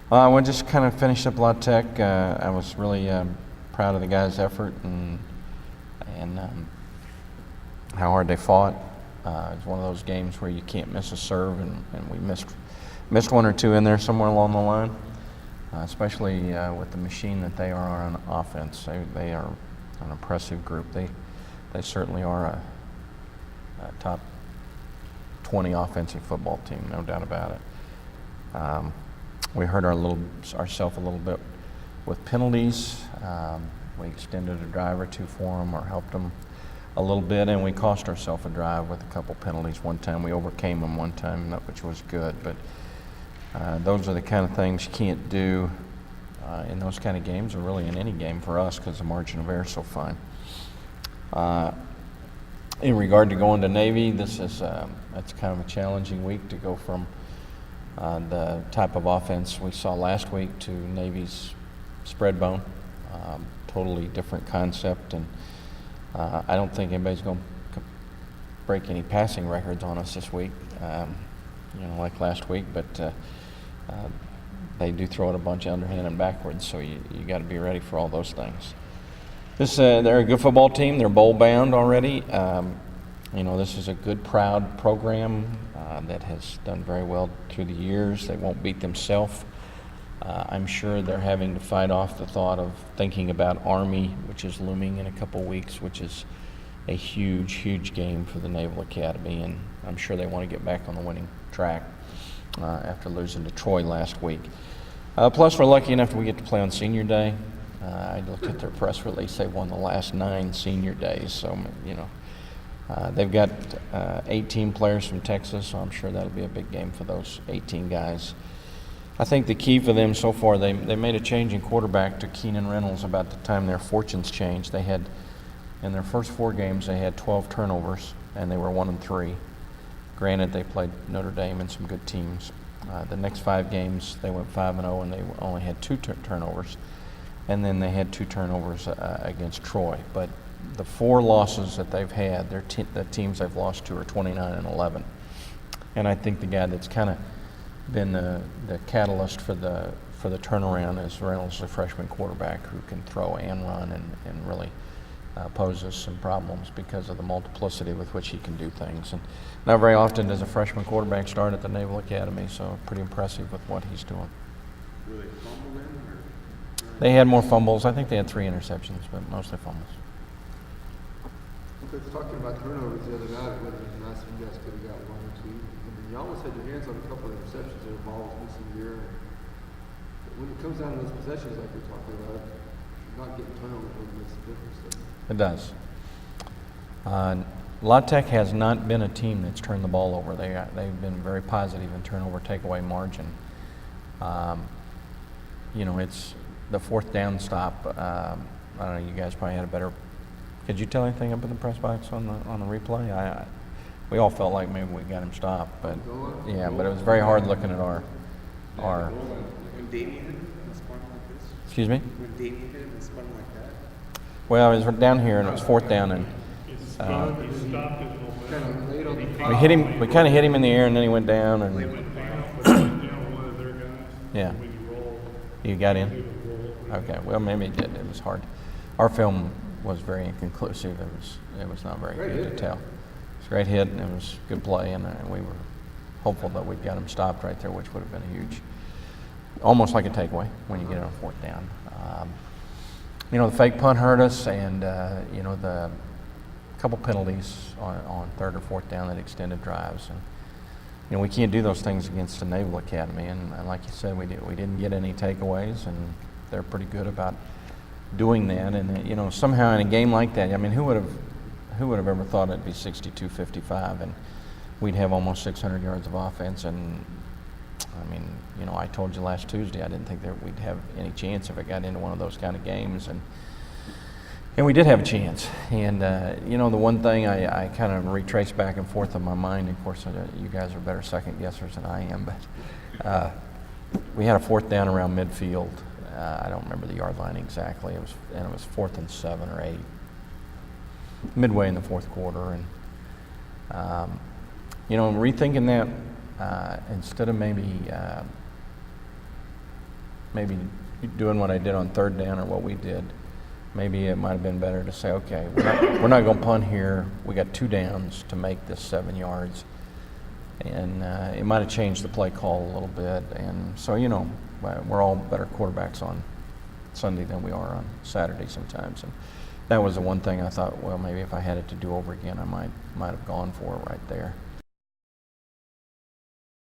We just kind of finished up Louisiana Tech. I was really proud of the guys' effort and how hard they fought. It's one of those games where you can't miss a serve, and we missed one or two in there somewhere along the line, especially with the machine that they are on offense. They are an impressive group. They certainly are a top 20 offensive football team, no doubt about it. We hurt ourselves a little bit with penalties. We extended a drive or two for them or helped them a little bit, and we cost ourselves a drive with a couple penalties one time. We overcame them one time, which was good, but those are the kind of things you can't do in those kind of games, or really in any game for us, because the margin of error is so fine. In regard to going to Navy, that's kind of a challenging week to go from the type of offense we saw last week to Navy's spread bone. Totally different concept, and I don't think anybody's going to break any passing records on us this week, like last week, but they do throw it a bunch of underhand and backwards, so you got to be ready for all those things. They're a good football team. They're bowl bound already. This is a good, proud program that has done very well through the years. They won't beat themselves. I'm sure they're having to fight off the thought of thinking about Army, which is looming in a couple weeks, which is a huge, huge game for the Naval Academy, and I'm sure they want to get back on the winning track after losing to Troy last week. Plus, we're lucky enough that we get to play on Senior Day. I looked at their press release. They won the last 9 senior days, so they've got 18 players from Texas, so I'm sure that'll be a big game for those 18 guys. I think the key for them so far, they made a change in quarterback to Keenan Reynolds about the time their fortunes changed. They had, in their first 4 games, they had 12 turnovers, and they were 1-3. Granted, they played Notre Dame and some good teams. The next 5 games, they went 5-0, and they only had 2 turnovers. And then they had 2 turnovers against Troy. But the 4 losses that they've had, the teams they've lost to are 29-11. And I think the guy that's kind of been the catalyst for the turnaround is Reynolds, the freshman quarterback, who can throw and run and really poses some problems because of the multiplicity with which he can do things. And not very often does a freshman quarterback start at the Naval Academy, so pretty impressive with what he's doing. Were they fumbling? They had more fumbles. I think they had 3 interceptions, but mostly fumbles. Okay, talking about turnovers the other night, it would have been nice if you guys could have got 1 or 2. I mean, you almost had your hands on a couple of interceptions there, the ball was missing here. When it comes down to those possessions like we're talking about, not getting turnovers really makes a difference. It does. La Tech has not been a team that's turned the ball over. They've been very positive in turnover takeaway margin. It's the 4th down stop. I don't know. You guys probably had a better. Could you tell anything up in the press box on the replay? We all felt like maybe we got him stopped, but yeah, but it was very hard looking at our. When Damien hit him and spun like this. Excuse me. When Damien hit him and spun like that. Well, it was down here and it was 4th down, and we hit him. We kind of hit him in the air, and then he went down, and yeah. You got in? Okay. Well, maybe it did. It was hard. Our film was very inconclusive. It was not very good to tell. It was a great hit, and it was good play, and we were hopeful that we'd got him stopped right there, which would have been a huge, almost like a takeaway when you get on 4th down. The fake punt hurt us, and the couple penalties on 3rd or 4th down that extended drives, and we can't do those things against the Naval Academy. And like you said, we didn't get any takeaways, and they're pretty good about doing that. And somehow in a game like that, I mean, who would have ever thought it'd be 62-55 and we'd have almost 600 yards of offense? And I mean, I told you last Tuesday I didn't think that we'd have any chance if it got into one of those kind of games, and we did have a chance. And the one thing I kind of retrace back and forth in my mind, of course you guys are better second guessers than I am, but we had a 4th down around midfield. I don't remember the yard line exactly. It was 4th and 7 or 8, midway in the 4th quarter, and rethinking that, instead of maybe maybe doing what I did on third down or what we did, maybe it might have been better to say, okay, we're not going to punt here. We got 2 downs to make this 7 yards. And it might have changed the play call a little bit. And so, you know, we're all better quarterbacks on Sunday than we are on Saturday sometimes. And that was the one thing I thought, well, maybe if I had it to do over again, I might have gone for it right there.